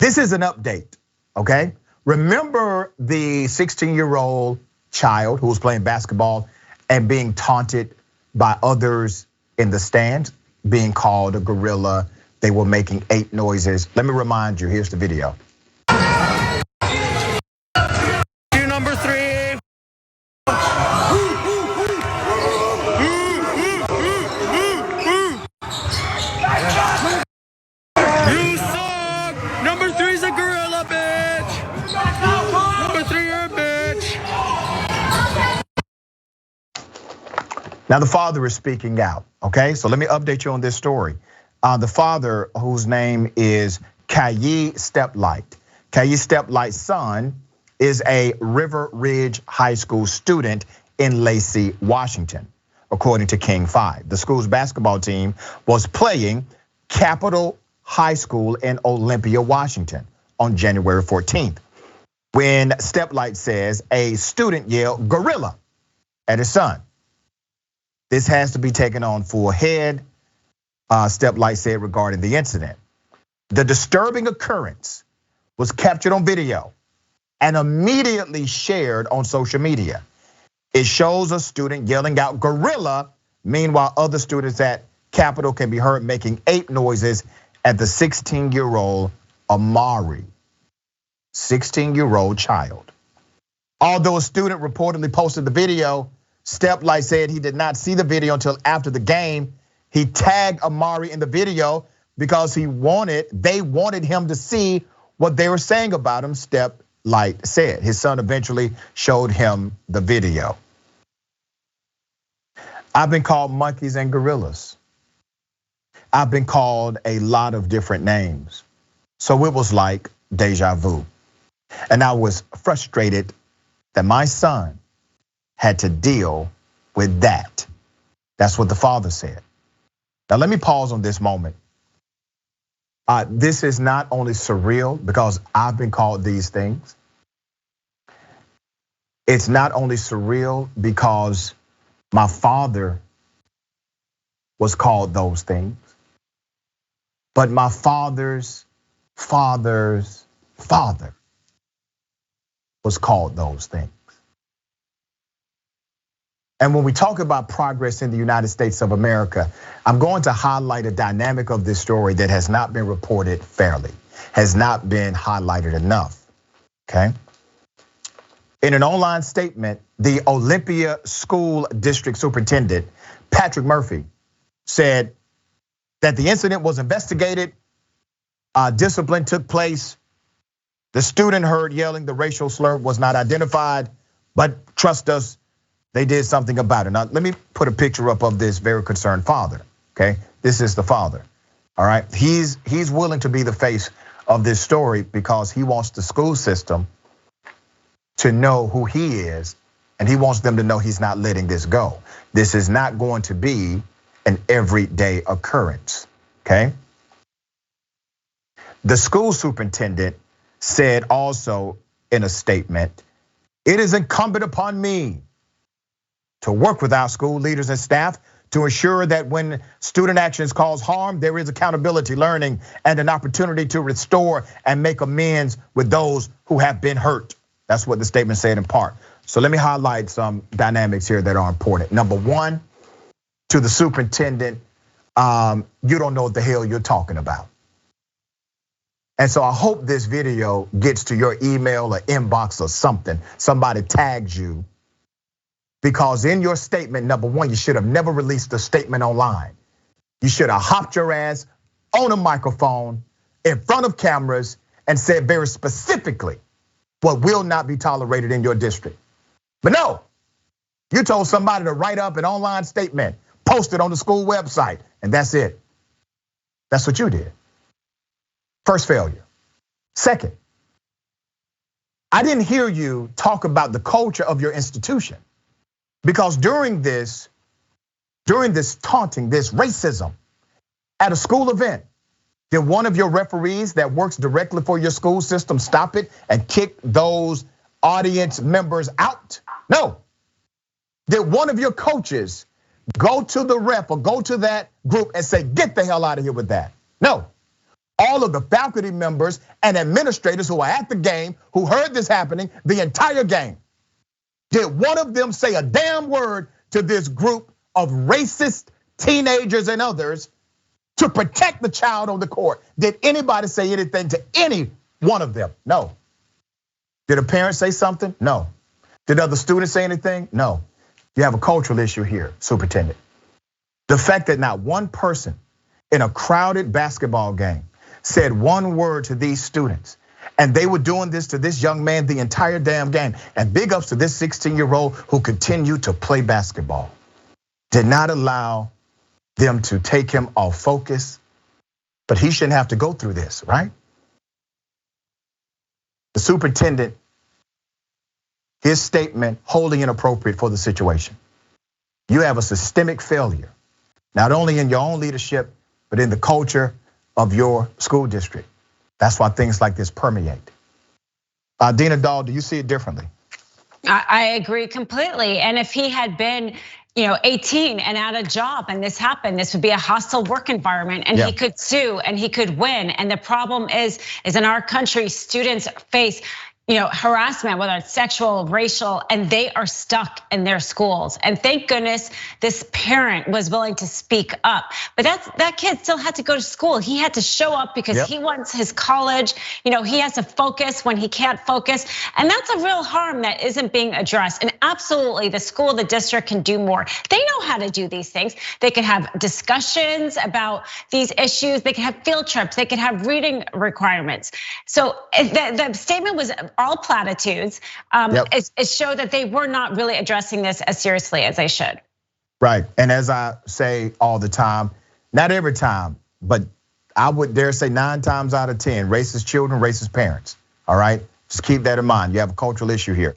This is an update, okay? Remember the 16-year-old child who was playing basketball and being taunted by others in the stands, being called a gorilla. They were making 8 noises. Let me remind you, here's the video. Number 3. You suck! Number 3's a gorilla, bitch! Number 3, you're a bitch! Now the father is speaking out, okay? So let me update you on this story. The father, whose name is Kayi Steplight. Kayi Steplight's son is a River Ridge High School student in Lacey, Washington, according to King 5. The school's basketball team was playing Capital High School in Olympia, Washington on January 14th. When Steplight says a student yelled gorilla at his son. This has to be taken on full head, Steplight said regarding the incident. The disturbing occurrence was captured on video and immediately shared on social media. It shows a student yelling out gorilla. Meanwhile, other students at Capitol can be heard making 8 noises at the 16-year-old Amari, 16-year-old child. Although a student reportedly posted the video, Steplight said he did not see the video until after the game. He tagged Amari in the video because they wanted him to see what they were saying about him, Steplight said. His son eventually showed him the video. I've been called monkeys and gorillas. I've been called a lot of different names. So it was like deja vu. And I was frustrated that my son had to deal with that. That's what the father said. Now let me pause on this moment. This is not only surreal because I've been called these things. It's not only surreal because my father was called those things, but my father's father's father was called those things. And when we talk about progress in the United States of America, I'm going to highlight a dynamic of this story that has not been reported fairly, has not been highlighted enough, okay? In an online statement, the Olympia School District Superintendent, Patrick Murphy, said that the incident was investigated, discipline took place, the student heard yelling, the racial slur was not identified, but trust us, they did something about it. Now, let me put a picture up of this very concerned father, okay? This is the father, all right? He's willing to be the face of this story because he wants the school system to know who he is, and he wants them to know he's not letting this go. This is not going to be an everyday occurrence, okay? The school superintendent said also in a statement, "It is incumbent upon me to work with our school leaders and staff to ensure that when student actions cause harm, there is accountability, learning, and an opportunity to restore and make amends with those who have been hurt." That's what the statement said in part. So let me highlight some dynamics here that are important. Number one, to the superintendent, you don't know what the hell you're talking about. And so I hope this video gets to your email or inbox or something. Somebody tags you. Because in your statement, number one, you should have never released a statement online. You should have hopped your ass on a microphone in front of cameras and said very specifically what will not be tolerated in your district. But no, you told somebody to write up an online statement, post it on the school website, and that's it. That's what you did. First failure. Second, I didn't hear you talk about the culture of your institution. Because during this taunting, this racism at a school event, did one of your referees that works directly for your school system stop it and kick those audience members out? No. Did one of your coaches go to the ref or go to that group and say, "Get the hell out of here with that"? No. All of the faculty members and administrators who were at the game, who heard this happening the entire game, did one of them say a damn word to this group of racist teenagers and others to protect the child on the court? Did anybody say anything to any one of them? No. Did a parent say something? No. Did other students say anything? No. You have a cultural issue here, Superintendent. The fact that not one person in a crowded basketball game said one word to these students, and they were doing this to this young man the entire damn game. And big ups to this 16-year-old who continued to play basketball. Did not allow them to take him off focus, but he shouldn't have to go through this, right? The superintendent, his statement wholly inappropriate for the situation. You have a systemic failure, not only in your own leadership, but in the culture of your school district. That's why things like this permeate. Dina Dahl, do you see it differently? I agree completely. And if he had been 18 and at a job and this happened, this would be a hostile work environment, and he could sue and he could win. And the problem is in our country, students face harassment, whether it's sexual, racial, and they are stuck in their schools. And thank goodness this parent was willing to speak up. But that kid still had to go to school. He had to show up because he wants his college. He has to focus when he can't focus. And that's a real harm that isn't being addressed. And absolutely, the school, the district can do more. They know how to do these things. They could have discussions about these issues. They could have field trips. They could have reading requirements. So the statement was all platitudes. It showed that they were not really addressing this as seriously as they should. Right, and as I say all the time, not every time, but I would dare say 9 times out of 10, racist children, racist parents, all right? Just keep that in mind, you have a cultural issue here.